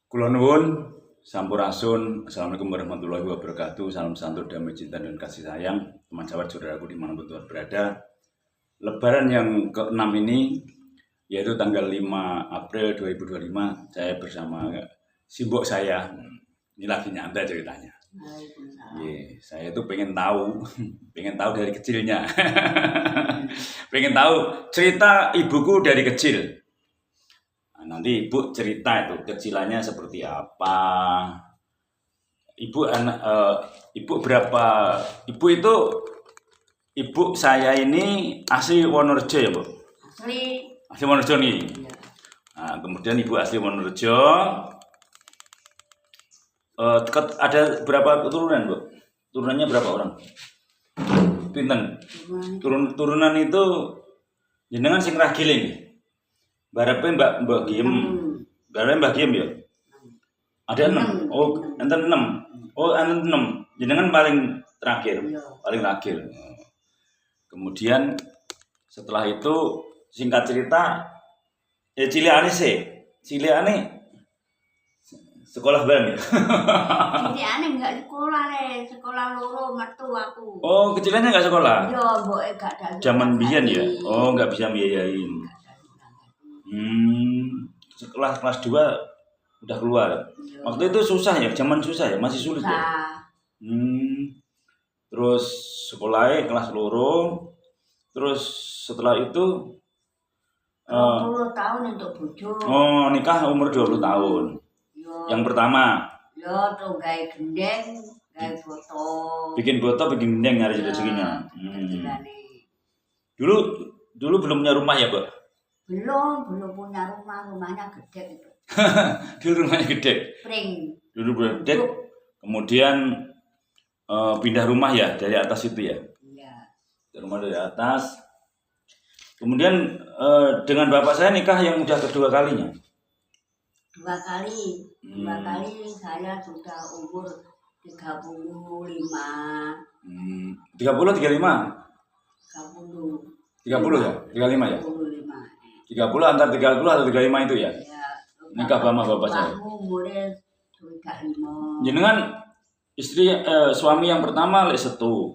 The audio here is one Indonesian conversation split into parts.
Kula nuwun, sampurasun. Assalamualaikum warahmatullahi wabarakatuh. Salam santun, damai, cinta, dan kasih sayang. Teman sahabat saudaraku dimanapun Tuhan berada. Lebaran yang ke-6 ini, yaitu tanggal 5 April 2025, saya bersama simbok saya. Ini lagi nyantai ceritanya. Saya itu pengen tahu dari kecilnya. Pengen tahu cerita ibuku dari kecil. Nah, nanti ibu cerita itu kecilannya seperti apa. Ibu berapa? Ibu saya ini asli Wonorejo ya, Bu? Asli Wonorejo nih. Iya. Nah, kemudian ibu asli Wonorejo. Ada berapa keturunan, Bu? Turunannya berapa orang? Pinten? Turunan itu jenengan sing ragiling. Barepe Mbak Giem. Barepe Mbak Giem ya? Ada 6. Oh, enten 6. Oh, enten 6. Jenengan paling terakhir. Paling terakhir. Kemudian setelah itu singkat cerita cilikane sih. Cilikane sekolah bareng ya? Cilikane enggak sekolah le, sekolah loro metu aku. Oh, kecilannya enggak sekolah? Iya, mboke gak ada. Zaman biyen ya? Oh, enggak bisa biayain. Setelah kelas 2 udah keluar. Iya. Waktu itu susah ya, zaman susah ya, masih sulit ya. Terus sekolahnya kelas loro. Terus setelah itu 20 tahun untuk bojo. Oh, nikah umur 20 tahun. Yo. Yang pertama. Yo, tuh gawe gendeng, gawe foto. Bikin foto, bikin gendeng nyari rezekinya. Dulu belum punya rumah ya, Bu? Belum punya rumah, rumahnya gede itu. Dulu rumahnya gede. Dulu gede. Kemudian pindah rumah ya dari atas itu ya. Iya. Rumah dari atas. Kemudian dengan bapak saya nikah yang udah kedua kalinya. 2 kali. 2 kali saya sudah umur 35. 30 35? 30 ya? 35 ya? 30 antara 30 atau 35 itu ya? Iya. Nikah sama bapak saya. Umurnya 35. Jenengan suami yang pertama lek setu.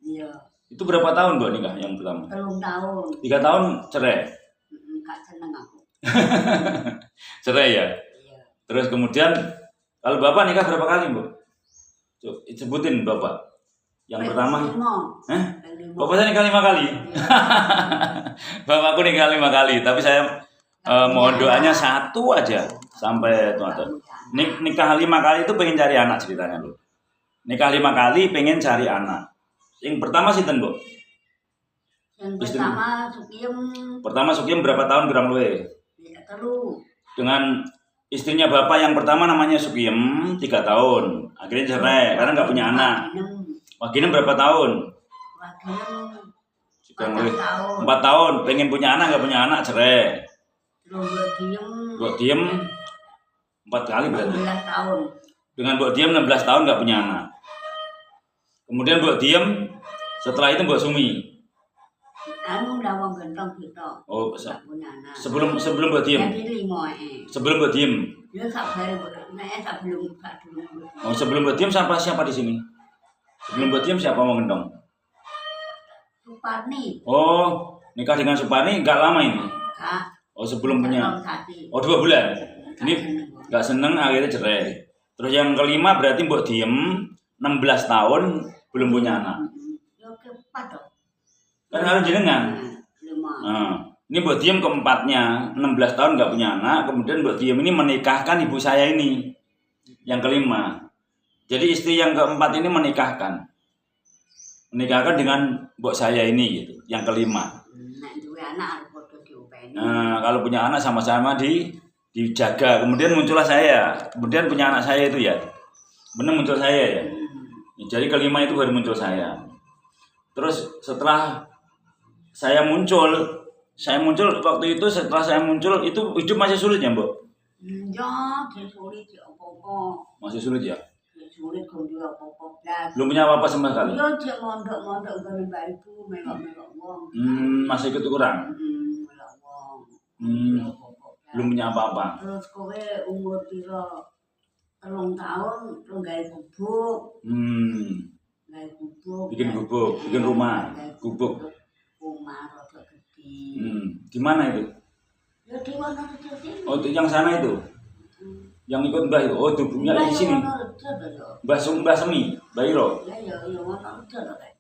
Iya. Itu berapa tahun, Bu, nikah yang pertama? 3 tahun. 3 tahun cerai. Enggak seneng aku. Cerai ya? Iya. Terus kemudian kalau bapak nikah berapa kali, Bu? Sebutin bapak. Yang pertama. Bapak saya nikah 5 kali. Bapakku nikah 5 kali, tapi saya mohon doanya 1 aja sampai tua. Nikah 5 kali itu pengen cari anak ceritanya, Bu. Nikah 5 kali pengen cari anak. Yang pertama sinten, Bu? Yang pertama Sukiem. Pertama Sukiem berapa tahun kurang luwe? 3. Dengan istrinya bapak yang pertama namanya Sukiem 3 tahun. Akhirnya cerai karena nggak punya anak. Waginem berapa tahun? Waginem 4 tahun. Pengen punya anak nggak punya anak cerai. Mbok Diem 4 kali berarti. 16 tahun. Dengan Mbok Diem 16 tahun nggak punya anak. Kemudian Mbok Diem setelah itu Mbok Sumi. Udah mau gentong gitu. Oh, punya anak. Sebelum Mbok Diem. Jadi 5 Sebelum Mbok Diem. Ya sabar sebelum. Oh, sebelum Mbok Diem siapa di sini? Sebelum Mbok Diem siapa mau gendong? Suparni. Oh, nikah dengan Suparni enggak lama ini? Enggak. Oh, sebelum punya. Oh, 2 bulan. Ini enggak seneng akhirnya cerai. Terus yang kelima berarti Mbok Diem 16 tahun belum punya anak. Ya keempat dong. Kan harus jenengan. 5. Nah, ini Mbok Diem keempatnya 16 tahun enggak punya anak. Kemudian Mbok Diem ini menikahkan ibu saya ini. Yang kelima. Jadi istri yang keempat ini menikahkan dengan mbok saya ini gitu, yang kelima. Nah, kalau punya anak sama-sama dijaga. Kemudian muncullah saya. Kemudian punya anak saya itu ya. Benar muncul saya ya. Jadi kelima itu baru muncul saya. Terus setelah saya muncul waktu itu setelah saya muncul itu hidup masih sulit ya, Mbok? Ya, sulit ya apa-apa. Masih sulit ya? Sulit kudu apa-apa. Belum punya apa-apa sama sekali. Yo cek mondok-mondok ngene mbak ibu melok-melok wong. Masih ikut kurang. Melok wong. belum punya apa-apa. Terus kowe umur piro 3 tahun terus gawe gubuk. Gawe gubuk. Bikin gubuk, bikin rumah, gubuk. Rumah rada gede. Di mana itu? Ya di Wonorejo sini. Oh, itu yang sana itu. Yang ikut Mbah itu. Oh, tubuhnya di sini. Mbah Semi, Mbah Iro. Ya Wonorejo lho, Kak.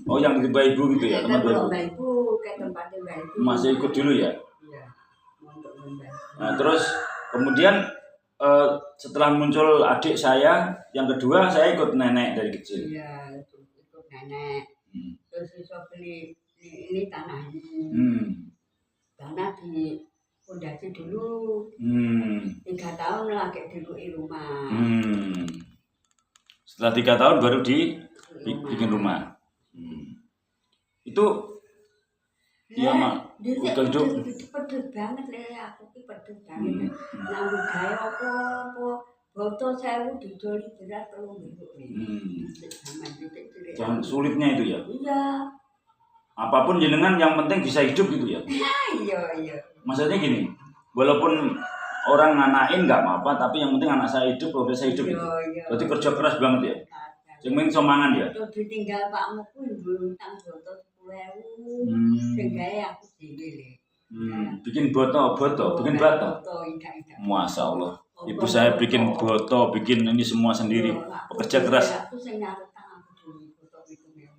Oh, yang di Mbah Ibu gitu ya, teman Mbah Ibu. Mbah Ibu ke tempatnya Mbah Ibu. Masih ikut dulu ya? Iya. Mondok Mbah Ibu. Nah, terus kemudian setelah muncul adik saya, yang kedua saya ikut nenek dari kecil. Iya, ikut nenek. Terus iso beli ini tanahnya. Tanah di pondasi dulu. 3 tahun lagi dibeli rumah. Setelah 3 tahun baru bikin rumah. Itu iya mak. Udah hidup pedes banget le, aku ki pedes banget. Nang gawe apa boto 1000 didoli berat 3 minggu. Jangan sulitnya itu ya. Iya. Apapun jenengan yang penting bisa hidup gitu ya. Iya. Maksudnya gini, walaupun orang nganain nggak apa-apa, tapi yang penting anak saya hidup, keluarga saya hidup gitu. Berarti kerja keras banget ya. Cuman somangan ya. Terus ditinggal pakmu ku ngutang boto 10.000. Sing gawe aku dhewe le. Bikin boto, bikin bato. Masya Allah. Ibu saya bikin boto, bikin ini semua sendiri. Pekerja keras. Aku sing nyarutang aku dhewe boto 7.000.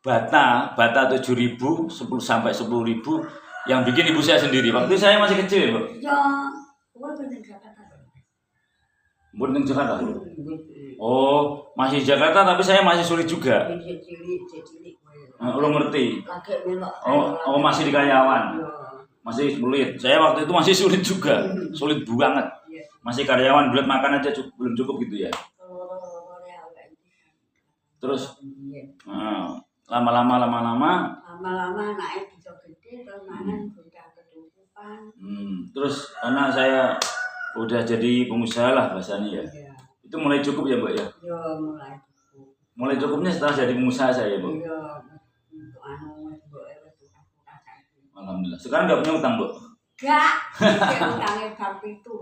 Bata 7.000, 10 sampai 10.000 yang bikin ibu saya sendiri. Waktu saya masih kecil ya, Bu. Ya, kowe penting Jakarta. Bukan Jakarta. Oh, masih Jakarta tapi saya masih sulit juga. Cilik. Lo ngerti? Lagi melok. Oh, masih di karyawan. Masih sulit. Saya waktu itu masih sulit juga. Sulit banget. Masih karyawan, buat makan aja belum cukup gitu ya. Terus lama-lama anaknya bisa gede terus mangan udah ketutupan. Terus karena saya udah jadi pengusaha lah bahasanya ya. Itu mulai cukup ya, Mbak ya? Ya, mulai cukup. Mulai cukupnya setelah jadi pengusaha saya, Bu. Iya, untuk Mbok Alhamdulillah. Sekarang nggak punya utang, Bu? Enggak. Utangnya bang itu,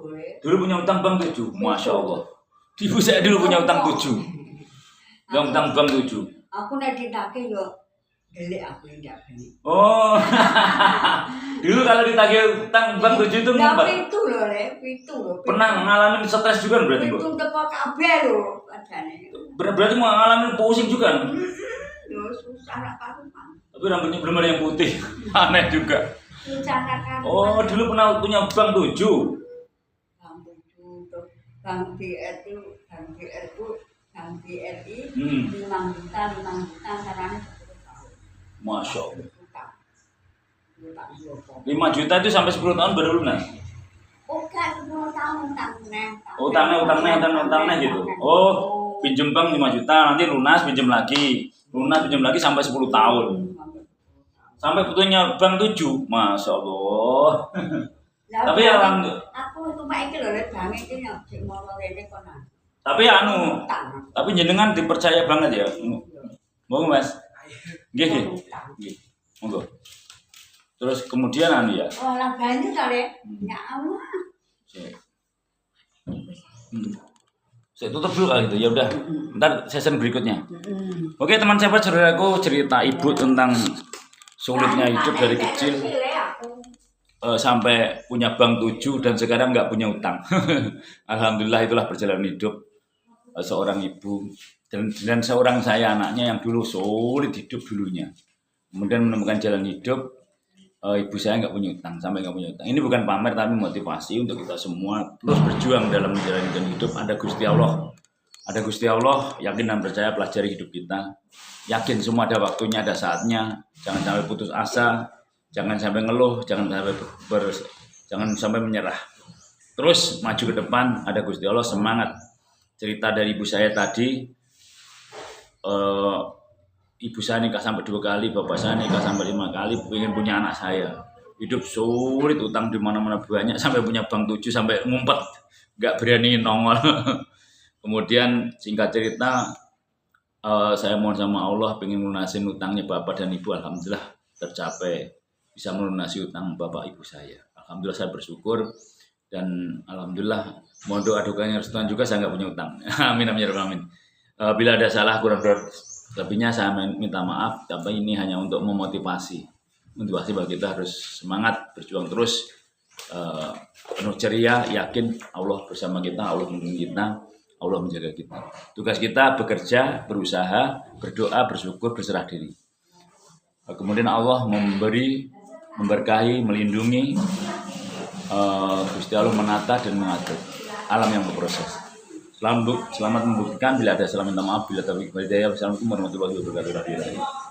Dulu punya utang bank 7. Masya Allah. Ibu saya dulu punya utang 7. Yang utang bank 7. Aku nek ditagih yo gelek aku ndak beli. Oh. Dulu kalau ditagih utang bank 7 itu ngumpet. Itu lho, itu lho. Pernah ngalamin stres juga berarti, Bu? Itu teko kabeh lho padane. Berarti mau ngalamin pusing juga. Yo susah ra karuan. Tapi rambutnya belum ada yang putih. Aneh juga. Susah ra karuan. Oh, dulu pernah punya bank 7. Bank 7 terus bank BRI, Bank BRI 5 juta caranya 10 tahun. Masya Allah. 5 juta itu sampai 10 tahun baru lunas? Oke, 10 tahun utangnya. Utangnya gitu. Oh, pinjem bank 5 juta, nanti lunas pinjem lagi sampai 10 tahun. Sampai butuhnya bank 7. Masya Allah. Tapi alhamdulillah. Aku itu Pak iki lho bank iki yang sing mono rene kono. Tapi jenengan dipercaya banget ya. Mau Mas? Nggih. Monggo. Terus kemudian ya. Oh, lah banyu to, Le. Ya Allah. Saya tutup dulu kali gitu. Ya udah. Ntar season berikutnya. Oke, teman sahabat saudaraku, cerita ibu tentang sulitnya hidup dari kecil sampai punya bank 7 dan sekarang nggak punya utang. Alhamdulillah, itulah perjalanan hidup seorang ibu dan seorang saya anaknya yang dulu sulit hidup dulunya. Kemudian menemukan jalan hidup. Ibu saya nggak punya utang, sampai nggak punya utang. Ini bukan pamer tapi motivasi untuk kita semua terus berjuang dalam menjalankan hidup. Ada Gusti Allah, yakin dan percaya, pelajari hidup kita. Yakin semua ada waktunya, ada saatnya. Jangan sampai putus asa, jangan sampai ngeluh, jangan sampai menyerah. Terus maju ke depan, ada Gusti Allah, semangat. Cerita dari ibu saya tadi, ibu saya nikah sampai 2 kali, bapak saya nikah sampai 5 kali, pengen punya anak saya. Hidup sulit, utang di mana-mana banyak, sampai punya bank 7, sampai ngumpet, nggak berani nongol. Kemudian singkat cerita, saya mohon sama Allah pengen lunasin utangnya bapak dan ibu. Alhamdulillah tercapai, bisa melunasi utang bapak ibu saya. alhamdulillah saya bersyukur dan alhamdulillah mohon doa dukanya restuan juga saya nggak punya utang. Amin amin ya rabbal alamin. Bila ada salah kurang lebihnya saya minta maaf, tapi ini hanya untuk memotivasi bahwa kita harus semangat berjuang terus, penuh ceria, yakin Allah bersama kita, Allah melindungi kita, Allah menjaga kita. Tugas kita bekerja, berusaha, berdoa, bersyukur, berserah diri. Kemudian Allah memberkahi, melindungi, Gusti Allah menata dan mengatur alam yang berproses. Selamat membuktikan, bila ada salah minta maaf, bila taufiq wal hidayah. Wassalamualaikum warahmatullahi wabarakatuh.